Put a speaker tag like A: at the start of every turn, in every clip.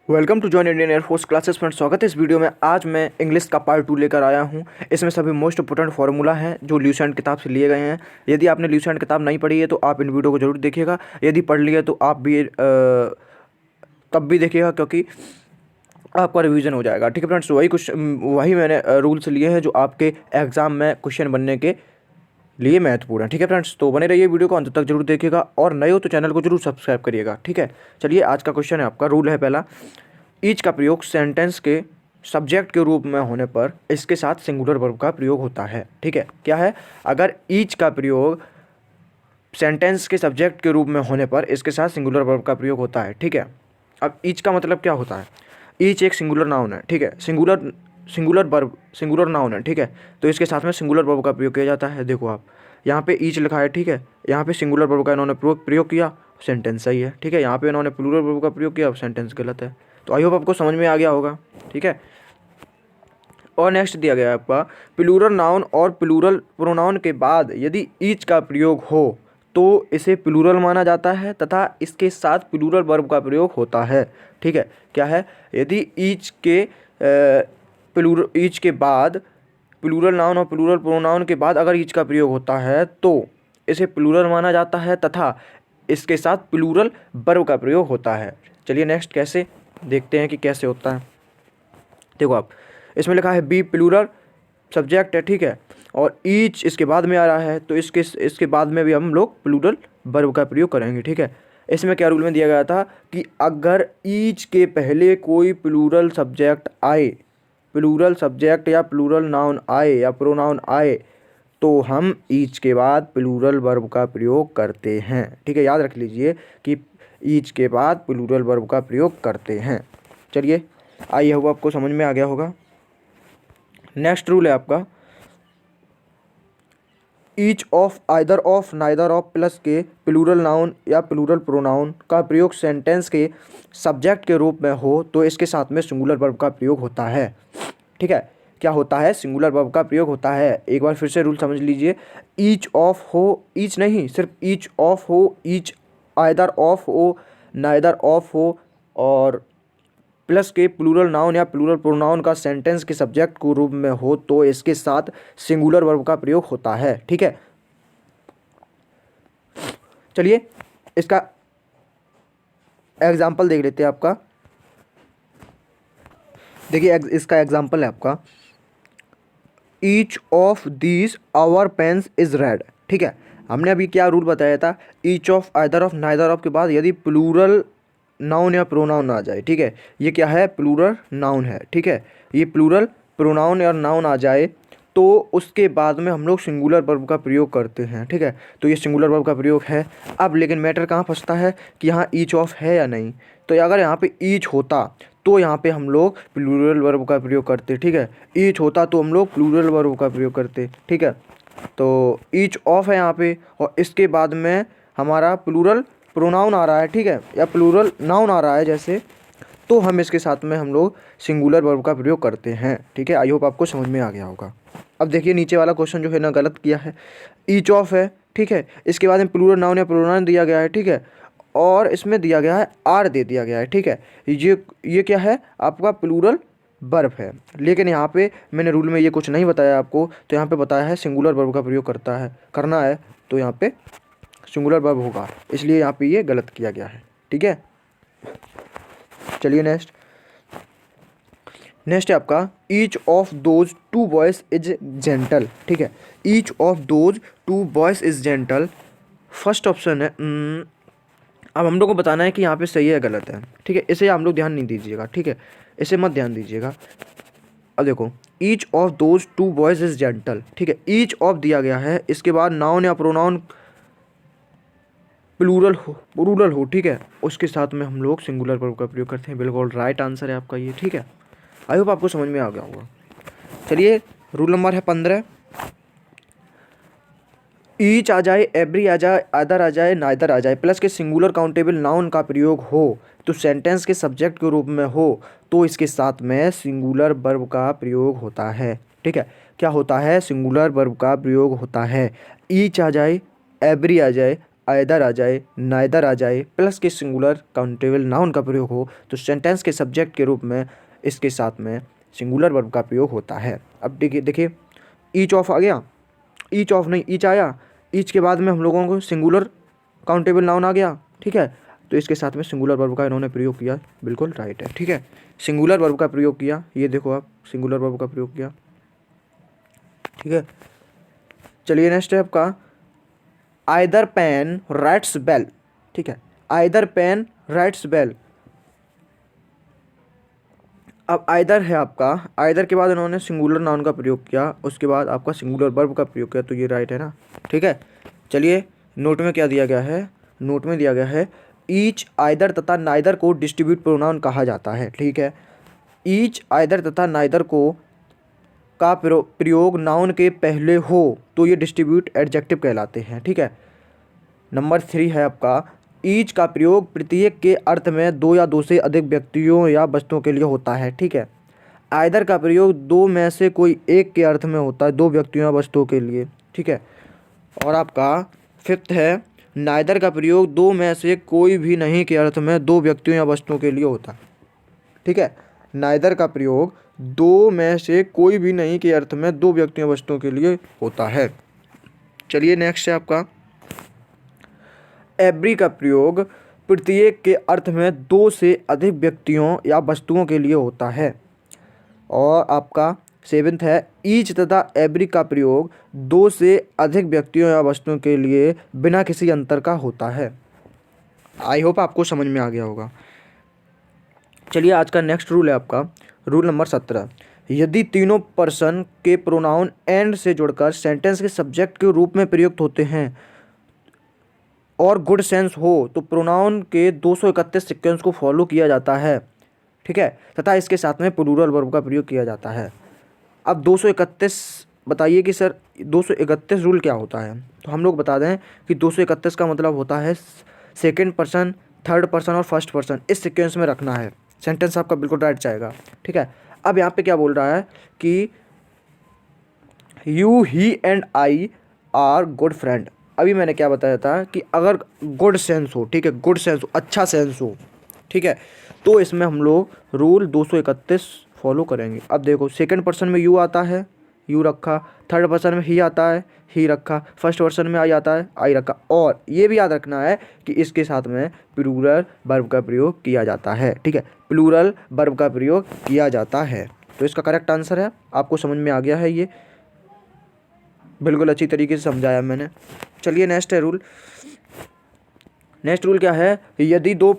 A: Welcome to join Indian air force classes friends. स्वागत है इस वीडियो में। आज मैं इंग्लिश का पार्ट 2 लेकर आया हूं। इसमें सभी मोस्ट इंपोर्टेंट फार्मूला हैं जो ल्यूसेंट किताब से लिए गए हैं। यदि आपने ल्यूसेंट किताब नहीं पढ़ी है तो आप इन वीडियो को जरूर देखिएगा। यदि पढ़ लिया तो आप भी तब भी देखिएगा, क्योंकि आपका रिवीजन हो जाएगा। ठीक है फ्रेंड्स, वही मैंने रूल्स लिए हैं जो आपके एग्ज़ाम में क्वेश्चन बनने के लिए महत्वपूर्ण है। ठीक है फ्रेंड्स, तो बने रहिए, वीडियो को अंत तक जरूर देखिएगा और नए हो तो चैनल को जरूर सब्सक्राइब करिएगा। ठीक है, चलिए आज का क्वेश्चन है आपका। रूल है पहला, ईच का प्रयोग सेंटेंस के सब्जेक्ट के रूप में होने पर इसके साथ सिंगुलर वर्ब का प्रयोग होता है। ठीक है, क्या है? अगर ईच का प्रयोग सेंटेंस के सब्जेक्ट के रूप में होने पर इसके साथ सिंगुलर वर्ब का प्रयोग होता है। ठीक है, अब ईच का मतलब क्या होता है? ईच एक सिंगुलर नाउन है। ठीक है, सिंगुलर वर्ब, सिंगुलर नाउन है। ठीक है, तो इसके साथ में सिंगुलर वर्ब का प्रयोग किया जाता है। देखो आप यहाँ पे ईच लिखा है। ठीक है, यहाँ पे सिंगुलर वर्ब का इन्होंने प्रयोग किया, सेंटेंस सही है। ठीक है, यहाँ पे इन्होंने प्लूरल वर्ब का प्रयोग किया, सेंटेंस गलत है। तो आई होप आपको समझ में आ गया होगा। ठीक है, और नेक्स्ट दिया गया है आपका, प्लूरल नाउन और प्लूरल प्रोनाउन के बाद यदि ईच का प्रयोग हो तो इसे प्लूरल माना जाता है तथा इसके साथ प्लूरल वर्ब का प्रयोग होता है। ठीक है, क्या है? यदि ईच के बाद प्लूरल नाउन और प्लूरल प्रोनाउन के बाद अगर ईच का प्रयोग होता है तो इसे प्लूरल माना जाता है तथा इसके साथ प्लूरल वर्ब का प्रयोग होता है। चलिए नेक्स्ट कैसे देखते हैं कि कैसे होता है। देखो आप, इसमें लिखा है बी प्लूरल सब्जेक्ट है। ठीक है, और ईच इसके बाद में आ रहा है, तो इसके बाद में भी हम लोग प्लूरल वर्ब का प्रयोग करेंगे। ठीक है, इसमें क्या रूल में दिया गया था कि अगर ईच के पहले कोई प्लूरल सब्जेक्ट आए, प्लूरल सब्जेक्ट या प्लूरल नाउन आए या प्रोनाउन आए, तो हम ईच के बाद प्लूरल वर्ब का प्रयोग करते हैं। ठीक है, याद रख लीजिए कि ईच के बाद प्लूरल वर्ब का प्रयोग करते हैं। चलिए, आई होप आपको समझ में आ गया होगा। नेक्स्ट रूल है आपका, each of, either of, neither of plus के प्लूरल नाउन या प्लूरल प्रोनाउन का प्रयोग सेंटेंस के सब्जेक्ट के रूप में हो तो इसके साथ में सिंगुलर वर्ब का प्रयोग होता है। ठीक है, क्या होता है? सिंगुलर वर्ब का प्रयोग होता है। एक बार फिर से रूल समझ लीजिए, ईच ऑफ हो, ईच नहीं, सिर्फ ईच ऑफ हो, ईच आइदर ऑफ हो, नाइदर ऑफ हो और प्लस के प्लूरल नाउन या प्लूरल प्रोनाउन का सेंटेंस के सब्जेक्ट के रूप में हो तो इसके साथ सिंगुलर वर्ब का प्रयोग होता है। ठीक है, चलिए इसका एग्जाम्पल देख लेते हैं आपका। देखिए इसका एग्जाम्पल है आपका, each of these our pens is red. ठीक है, हमने अभी क्या रूल बताया था? Each of, either of, neither of के बाद यदि प्लूरल नाउन या प्रोनाउन आ जाए। ठीक है, ये क्या है? प्लूरल नाउन है। ठीक है, ये प्लूरल प्रोनाउन या नाउन आ जाए तो उसके बाद में हम लोग सिंगुलर वर्ब का प्रयोग करते हैं। ठीक है, तो ये सिंगुलर वर्ब का प्रयोग है। अब लेकिन मैटर कहाँ फंसता है कि यहाँ ईच ऑफ है या नहीं। तो अगर यहाँ पे ईच होता तो यहाँ पे हम लोग प्लूरल वर्ब का प्रयोग करते। ठीक है, ईच होता तो हम लोग प्लूरल वर्ब का प्रयोग करते। ठीक है, तो ईच ऑफ है यहाँ पे और इसके बाद में हमारा प्लूरल प्रोनाउन आ रहा है। ठीक है, या प्लूरल नाउन आ रहा है जैसे, तो हम इसके साथ में हम लोग सिंगुलर वर्ब का प्रयोग करते हैं। ठीक है, आई होप आपको समझ में आ गया होगा। अब देखिए नीचे वाला क्वेश्चन जो है ना, गलत किया है। ईच ऑफ है। ठीक है, इसके बाद में प्लूरल नाउन या प्रोनाउन दिया गया है। ठीक है, और इसमें दिया गया है आर दे दिया गया है। ठीक है, ये क्या है? आपका प्लूरल वर्ब है। लेकिन यहाँ पे मैंने रूल में ये कुछ नहीं बताया आपको, तो यहाँ पे बताया है सिंगुलर वर्ब का प्रयोग करना है, तो यहाँ पे सिंगुलर वर्ब होगा, इसलिए यहाँ पे ये गलत किया गया है। ठीक है, चलिए नेक्स्ट है आपका, each of those two boys is gentle. ठीक है, each of those two boys is gentle, first option है। अब हम लोग को बताना है कि यहाँ पे सही है गलत है। ठीक है, इसे हम लोग ध्यान नहीं दीजिएगा। ठीक है, इसे मत ध्यान दीजिएगा। अब देखो, each of those two boys is gentle. ठीक है, ईच ऑफ दिया गया है, इसके बाद नाउन या प्रोनाउन प्लूरल हो। ठीक है, उसके साथ में हम लोग सिंगुलर वर्ब का प्रयोग करते हैं। बिल्कुल राइट आंसर है आपका ये। ठीक है, आई होप आपको समझ में आ गया होगा। चलिए, रूल नंबर है 15, ईच आ जाए, एवरी आ जाए, अदर आ जाए, नाइदर आ जाए प्लस के सिंगुलर काउंटेबल नाउन का प्रयोग हो तो सेंटेंस के सब्जेक्ट के रूप में हो तो इसके साथ में सिंगुलर वर्ब का प्रयोग होता है। ठीक है, क्या होता है? सिंगुलर वर्ब का प्रयोग होता है। ईच आ जाए, एवरी आ जाए, आइदर आ जाए, नाइदर आ जाए, प्लस के सिंगुलर काउंटेबल नाउन का प्रयोग हो तो सेंटेंस के सब्जेक्ट के रूप में इसके साथ में सिंगुलर वर्ब का प्रयोग होता है। अब देखिए ईच ऑफ आ गया, ईच ऑफ नहीं ईच आया, ईच के बाद में हम लोगों को सिंगुलर काउंटेबल नाउन आ गया, ठीक है। तो इसके साथ में सिंगुलर वर्ब का इन्होंने प्रयोग किया, बिल्कुल राइट है, ठीक है। सिंगुलर वर्ब का प्रयोग किया, ये देखो आप सिंगुलर वर्ब का प्रयोग किया, ठीक है। चलिए नेक्स्ट है आपका आइदर पेन राइट्स बेल, ठीक है। आइदर पेन राइट्स बेल, अब आइदर है आपका, आइदर के बाद इन्होंने सिंगुलर नाउन का प्रयोग किया, उसके बाद आपका सिंगुलर वर्ब का प्रयोग किया, तो ये राइट है ना, ठीक है। चलिए नोट में क्या दिया गया है, नोट में दिया गया है ईच, आइदर तथा नाइदर को डिस्ट्रीब्यूट प्रोनाउन कहा जाता है, ठीक है। ईच, आइदर तथा नाइदर को का प्रयोग नाउन के पहले हो तो ये डिस्ट्रीब्यूट एडजेक्टिव कहलाते हैं, ठीक है। नंबर 3 है आपका ईच का प्रयोग प्रत्येक के अर्थ में दो या दो से अधिक व्यक्तियों या वस्तुओं के लिए होता है, ठीक है। आइदर का प्रयोग दो में से कोई एक के अर्थ में होता है, दो व्यक्तियों या वस्तुओं के लिए, ठीक है। और आपका 5th है नाइदर का प्रयोग दो में से कोई भी नहीं के अर्थ में दो व्यक्तियों या वस्तुओं के लिए होता है, ठीक है। नाइदर का प्रयोग दो में से कोई भी नहीं के अर्थ में दो व्यक्तियों या वस्तुओं के लिए होता है। चलिए नेक्स्ट है आपका एवरी का प्रयोग प्रत्येक के अर्थ में दो से अधिक व्यक्तियों या वस्तुओं के लिए होता है। और आपका 7th है ईच तथा एवरी का प्रयोग दो से अधिक व्यक्तियों या वस्तुओं के लिए बिना किसी अंतर का होता है। आई होप आपको समझ में आ गया होगा। चलिए आज का नेक्स्ट रूल है आपका रूल नंबर 17, यदि तीनों पर्सन के प्रोनाउन एंड से जुड़कर सेंटेंस के सब्जेक्ट के रूप में प्रयुक्त होते हैं और गुड सेंस हो तो प्रोनाउन के 231 सीक्वेंस को फॉलो किया जाता है, ठीक है, तथा इसके साथ में प्लूरल वर्ब का प्रयोग किया जाता है। अब 231 बताइए कि सर 231 रूल क्या होता है, तो हम लोग बता दें कि 231 का मतलब होता है सेकंड पर्सन, थर्ड पर्सन और फर्स्ट पर्सन इस सीक्वेंस में रखना है, सेंटेंस आपका बिल्कुल राइट जाएगा, ठीक है। अब यहाँ पे क्या बोल रहा है कि you, he and I R good friend. अभी मैंने क्या बताया था कि अगर गुड सेंस हो, ठीक है, गुड सेंस हो, अच्छा सेंस हो, ठीक है, तो इसमें हम लोग रूल 231 फॉलो करेंगे। अब देखो सेकंड पर्सन में यू आता है, यू रखा, थर्ड पर्सन में ही आता है, ही रखा, फर्स्ट पर्सन में आई आता है, आई रखा, और ये भी याद रखना है कि इसके साथ में प्लूरल वर्ब का प्रयोग किया जाता है, ठीक है, प्लूरल वर्ब का प्रयोग किया जाता है। तो इसका करेक्ट आंसर है, आपको समझ में आ गया है, ये बिल्कुल अच्छी तरीके से समझाया मैंने। चलिए नेक्स्ट है रूल, नेक्स्ट रूल क्या है, यदि दो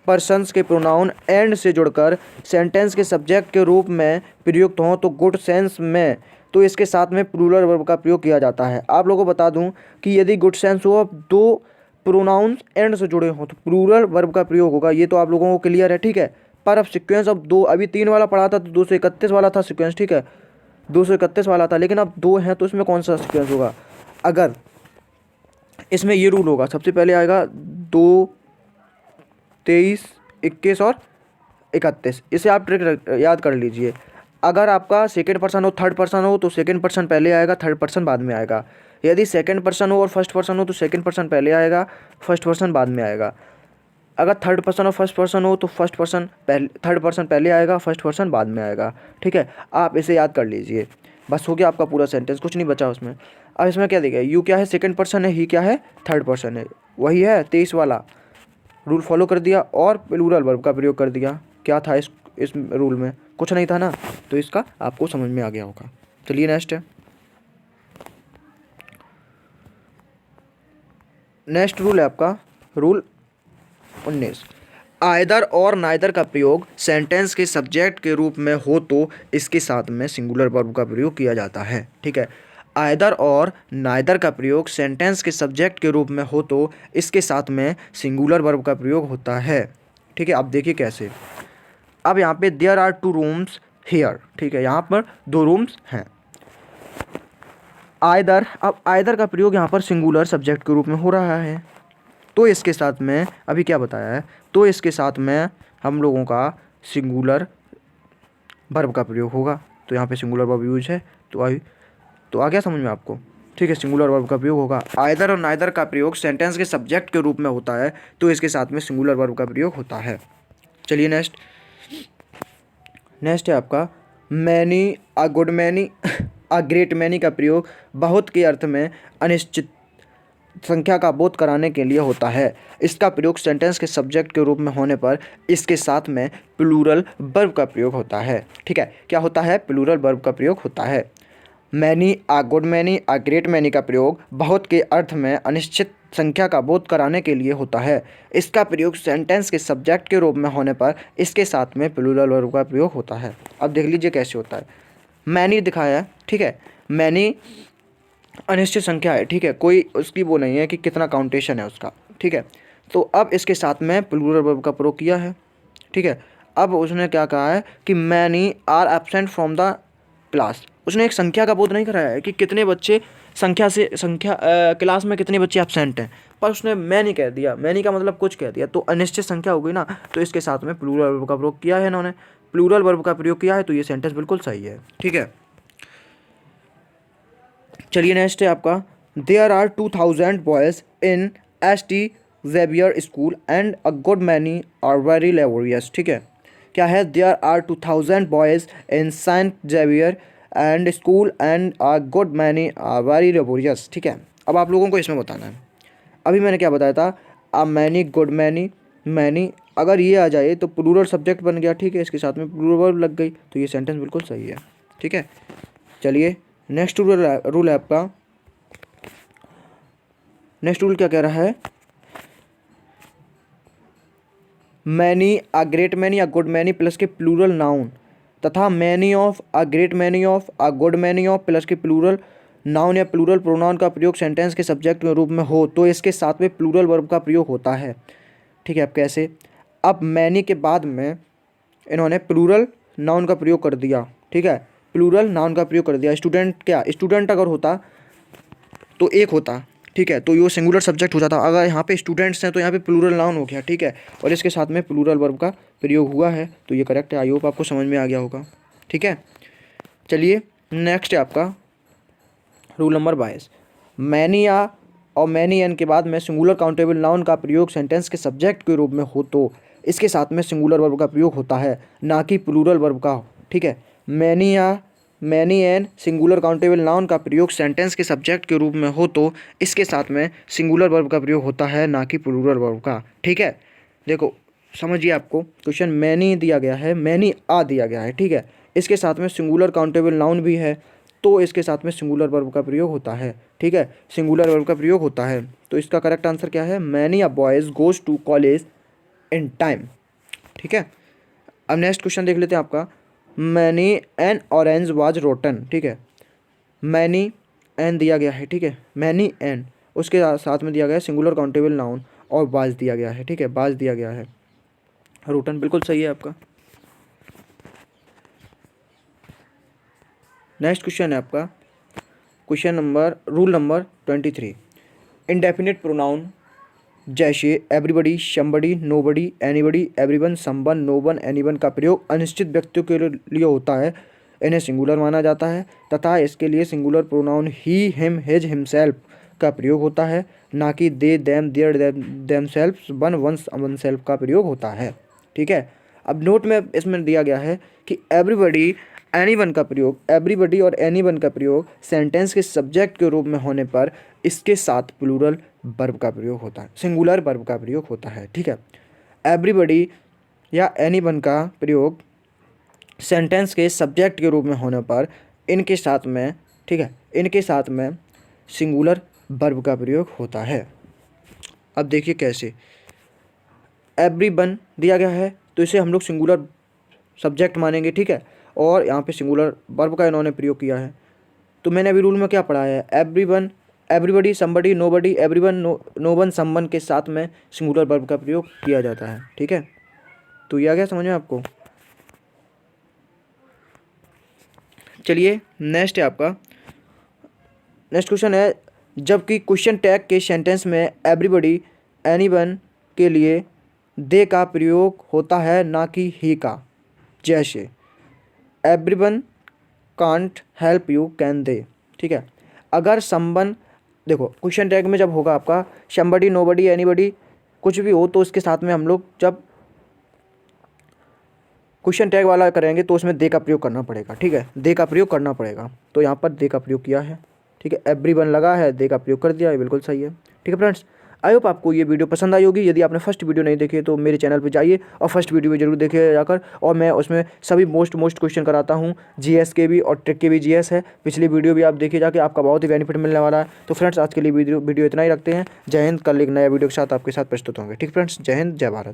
A: पर्सन्स के प्रोनाउन एंड से जुड़कर सेंटेंस के सब्जेक्ट के रूप में प्रयुक्त हों तो गुड सेंस में तो इसके साथ में प्लूरल वर्ब का प्रयोग किया जाता है। आप लोगों को बता दूं कि यदि गुड सेंस हो, अब दो प्रोनाउंस एंड से जुड़े हों तो प्लूरल वर्ब का प्रयोग होगा, ये तो आप लोगों को क्लियर है, ठीक है। पर अब सिक्वेंस अब दो, अभी 3 वाला पढ़ा था तो 231 वाला था सिक्वेंस, ठीक है, 231 वाला था, लेकिन अब 2 हैं तो इसमें कौन सा सिक्वेंस होगा। अगर इसमें ये रूल होगा, सबसे पहले आएगा 2, 23, 21 और 31, इसे आप ट्रिक याद कर लीजिए। अगर आपका सेकंड पर्सन हो, थर्ड पर्सन हो तो सेकंड पर्सन पहले आएगा, थर्ड पर्सन बाद में आएगा। यदि सेकंड पर्सन हो और फर्स्ट पर्सन हो तो सेकंड पर्सन पहले आएगा, फर्स्ट पर्सन बाद में आएगा। अगर थर्ड पर्सन और फर्स्ट पर्सन हो तो फर्स्ट पर्सन पहले, थर्ड पर्सन पहले आएगा, फर्स्ट पर्सन बाद में आएगा, ठीक है। आप इसे याद कर लीजिए, बस हो गया आपका पूरा सेंटेंस, कुछ नहीं बचा उसमें। अब इसमें क्या देगा, यू क्या है सेकंड पर्सन है, ही क्या है थर्ड पर्सन है, वही है 23 वाला रूल फॉलो कर दिया और प्लूरल वर्ब का प्रयोग कर दिया। क्या था इस रूल में, कुछ नहीं था ना, तो इसका आपको समझ में आ गया होगा। चलिए नेक्स्ट है, नेक्स्ट रूल है आपका रूल 19, आइदर और नाइदर का प्रयोग सेंटेंस के सब्जेक्ट के रूप में हो तो इसके साथ में सिंगुलर वर्ब का प्रयोग किया जाता है, ठीक है। आइदर और नाइदर का प्रयोग सेंटेंस के सब्जेक्ट के रूप में हो तो इसके साथ में सिंगुलर वर्ब का प्रयोग होता है, ठीक है। अब देखिए कैसे, अब यहाँ पे देयर आर 2 रूम्स हियर, ठीक है, यहाँ पर 2 रूम्स हैं। आइदर, अब आइदर का प्रयोग यहाँ पर सिंगुलर सब्जेक्ट के रूप में हो रहा है, तो इसके साथ में अभी क्या बताया है, तो इसके साथ में हम लोगों का सिंगुलर वर्ब का प्रयोग होगा। तो यहाँ पे सिंगुलर वर्ब यूज है, तो आ गया समझ में आपको। ठीक है, सिंगुलर वर्ब का प्रयोग होगा। आइदर और नाइदर का प्रयोग सेंटेंस के सब्जेक्ट के रूप में होता है तो इसके साथ में सिंगुलर वर्ब का प्रयोग होता है। चलिए नेक्स्ट है आपका many, a good many, a great many का प्रयोग बहुत के अर्थ में अनिश्चित संख्या का बोध कराने के लिए होता है। इसका प्रयोग सेंटेंस के सब्जेक्ट के रूप में होने पर इसके साथ में प्लूरल वर्ब का प्रयोग होता है। ठीक है, क्या होता है? प्लूरल वर्ब का प्रयोग होता है। मैनी, आ गुड मैनी, आ ग्रेट मैनी का प्रयोग बहुत के अर्थ में अनिश्चित संख्या का बोध कराने के लिए होता है। इसका प्रयोग सेंटेंस के सब्जेक्ट के रूप में होने पर इसके साथ में प्लूरल वर्ब का प्रयोग होता है। अब देख लीजिए कैसे होता है। मैनी दिखाया है, ठीक है, मैनी अनिश्चित संख्या है, ठीक है, कोई उसकी वो नहीं है कि कितना काउंटेशन है उसका, ठीक है। तो अब इसके साथ में प्लूरल वर्ब का प्रयोग किया है, ठीक है। अब उसने क्या कहा है कि many are absent from the class. उसने एक संख्या का बोध नहीं कराया है कि कितने बच्चे क्लास में कितने बच्चे एब्सेंट हैं, पर उसने मैनी कह दिया। मैनी का मतलब कुछ कह दिया, तो अनिश्चित संख्या हो गई ना, तो इसके साथ में प्लूरल वर्ब का प्रयोग किया है इन्होंने, प्लूरल वर्ब का प्रयोग किया है, तो ये सेंटेंस बिल्कुल सही है, ठीक है। चलिए नेक्स्ट है आपका there are 2000 boys in S T. Xavier school and a good many are very laborious. ठीक है, क्या है? There are 2000 boys in Saint Xavier and school and a good many are very laborious. ठीक है, अब आप लोगों को इसमें बताना है। अभी मैंने क्या बताया था? A many, good many, many, अगर ये आ जाए तो प्लूरल सब्जेक्ट बन गया, ठीक है, इसके साथ में प्लूरल वर्ब लग गई, तो ये सेंटेंस बिल्कुल सही है, ठीक है। चलिए नेक्स्ट रूल है आपका। नेक्स्ट रूल क्या कह रहा है? Many, a great many, a good many plus के प्लूरल नाउन तथा many of, a great many of, a good many of plus के प्लूरल नाउन या प्लूरल प्रोनाउन का प्रयोग सेंटेंस के सब्जेक्ट के रूप में हो तो इसके साथ में प्लूरल वर्ब का प्रयोग होता है। ठीक है, अब कैसे? अब मैनी के बाद में इन्होंने प्लूरल नाउन का प्रयोग कर दिया, ठीक है, प्लूरल नाउन का प्रयोग कर दिया। स्टूडेंट, क्या स्टूडेंट अगर होता तो एक होता, ठीक है, तो ये सिंगुलर सब्जेक्ट हो जाता। अगर यहाँ पे स्टूडेंट्स हैं तो यहाँ पे प्लूरल नाउन हो गया, ठीक है, और इसके साथ में प्लूरल वर्ब का प्रयोग हुआ है, तो ये करेक्ट है। आई होप आपको समझ में आ गया होगा, ठीक है। चलिए नेक्स्ट है आपका रूल नंबर 22। मैनी या और मैनी एन के बाद में सिंगुलर काउंटेबल नाउन का प्रयोग सेंटेंस के सब्जेक्ट के रूप में हो तो इसके साथ में सिंगुलर वर्ब का प्रयोग होता है, ना कि प्लूरल वर्ब का, ठीक है। मैनी या many an singular countable noun का प्रयोग सेंटेंस के सब्जेक्ट के रूप में हो तो इसके साथ में सिंगुलर वर्ब का प्रयोग होता है, ना कि प्लूरल वर्ब का, ठीक है। देखो समझिए, आपको क्वेश्चन मैनी दिया गया है, मैनी आ दिया गया है, ठीक है, इसके साथ में सिंगुलर काउंटेबल नाउन भी है, तो इसके साथ में सिंगुलर वर्ब का प्रयोग होता है, ठीक है, सिंगुलर वर्ब का प्रयोग होता है। तो इसका करेक्ट आंसर क्या है? Many a boys goes to college in time, ठीक है। अब नेक्स्ट क्वेश्चन देख लेते हैं आपका। Many an orange was rotten, ठीक है, मैनी एन दिया गया है, ठीक है, मैनी एन, उसके साथ में दिया गया है सिंगुलर काउंटेबल नाउन और वाज दिया गया है, ठीक है, वाज दिया गया है। रोटन बिल्कुल सही है आपका। नेक्स्ट क्वेश्चन है आपका रूल नंबर 23। इंडेफिनिट प्रोनाउन जैसे everybody, somebody, nobody, anybody, everyone, someone, known, anyone का प्रयोग अनिश्चित व्यक्तियों के लिए होता है, इन्हें सिंगुलर माना जाता है तथा इसके लिए singular pronoun he, him, his, himself का प्रयोग होता है, ना कि they, them, their, themselves, one, ones, oneself का प्रयोग होता है, ठीक है। अब नोट में इसमें दिया गया है कि एवरीबडी, एनीवन का प्रयोग, एवरीबडी और एनीवन का प्रयोग सेंटेंस के सब्जेक्ट के रूप में होने पर इसके साथ प्लूरल वर्ब का प्रयोग होता है, सिंगुलर वर्ब का प्रयोग होता है, ठीक है। एवरीबडी या एनीवन का प्रयोग सेंटेंस के सब्जेक्ट के रूप में होने पर इनके साथ में, ठीक है, इनके साथ में सिंगुलर वर्ब का प्रयोग होता है। अब देखिए कैसे। एवरीवन दिया गया है तो इसे हम लोग सिंगुलर सब्जेक्ट मानेंगे, ठीक है, और यहाँ पे सिंगुलर वर्ब का इन्होंने प्रयोग किया है। तो मैंने अभी रूल में क्या पढ़ा है? Everyone, everybody, somebody, nobody, everyone, no one, someone के साथ में सिंगुलर वर्ब का प्रयोग किया जाता है, ठीक है। तो ये आ गया समझ में आपको। चलिए नेक्स्ट है आपका, नेक्स्ट क्वेश्चन है जबकि क्वेश्चन टैग के सेंटेंस में एवरीबडी, एनीवन के लिए दे का प्रयोग होता है, ना कि ही का। जैसे everyone can't help you, can they, ठीक है। अगर संबंध, देखो क्वेश्चन टैग में जब होगा आपका समबडी, नोबडी, एनीबडी कुछ भी हो, तो उसके साथ में हम लोग जब क्वेश्चन टैग वाला करेंगे तो उसमें दे का प्रयोग करना पड़ेगा। ठीक है, दे का प्रयोग करना पड़ेगा। तो यहाँ पर दे का प्रयोग किया है। ठीक है, एवरीवन लगा है, दे का प्रयोग कर दिया है, बिल्कुल सही है। ठीक है फ्रेंड्स, आई होप आपको ये वीडियो पसंद आई होगी। यदि आपने फर्स्ट वीडियो नहीं देखी तो मेरे चैनल पे जाइए और फर्स्ट वीडियो भी जरूर देखिए जाकर। और मैं उसमें सभी मोस्ट क्वेश्चन कराता हूँ, जीएस के भी और ट्रिक के भी जीएस है। पिछली वीडियो भी आप देखिए जाके, आपका बहुत ही बेनिफिट मिलने वाला है। तो फ्रेंड्स आज के लिए वीडियो इतना ही रखते हैं। जय हिंद। कल एक नया वीडियो के साथ आपके साथ प्रस्तुत होंगे। ठीक फ्रेंड्स, जय हिंद, जय भारत।